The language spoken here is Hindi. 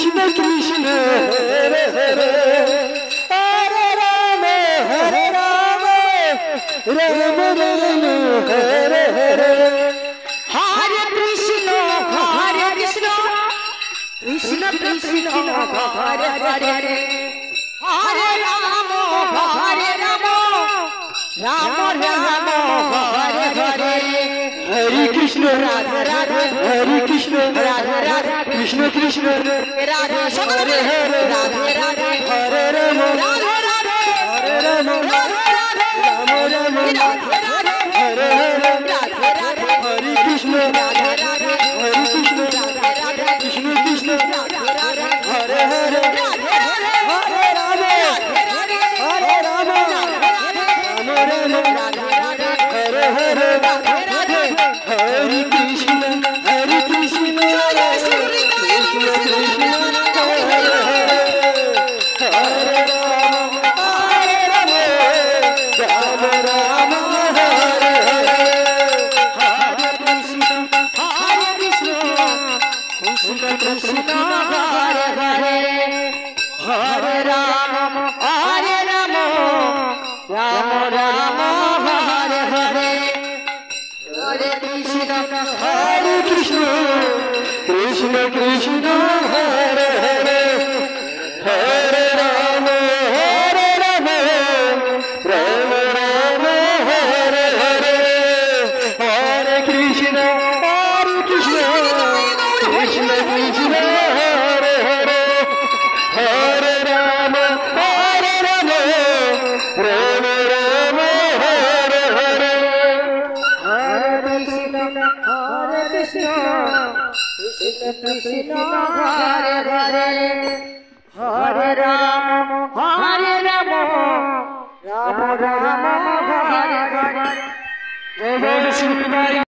कृष्ण कृष्ण हरे हरे हरे राम राम राम हरे हरे हरे कृष्ण कृष्ण कृष्ण हरे हरे हरे राम राम राम हरे हरे हरे कृष्ण राधे राधे हरे कृष्ण राधे राधे कृष्ण कृष्ण राधे हरे हरे राधे राधे हरे राम राधे राधे हरे राम राधे राधे राम राम राधे राधे हरे हरे राधे राधे हरे कृष्ण राधे राधे हरे कृष्ण राधे राधे कृष्ण कृष्ण राधे राधे हरे हरे राधे राधे हरे राम राधे राधे हरे राम राम राम हरे हरे राधे राधे हरे कृष्ण कृष्ण कृष्ण हरे हरे हरे राम राम राम हरे हरे हरे कृष्ण कृष्ण कृष्ण हरे हरे हरे राम राम राम हरे हरे हरे कृष्ण कृष्ण कृष्ण हरे हरे हरे राम राम राम हरे हरे हरे कृष्ण कृष्ण कृष्ण हरे हरे हरे राम राम राम हरे हरे हरे कृष्ण कृष्ण कृष्ण हरे हरे हरे राम राम राम हरे हरे जय श्री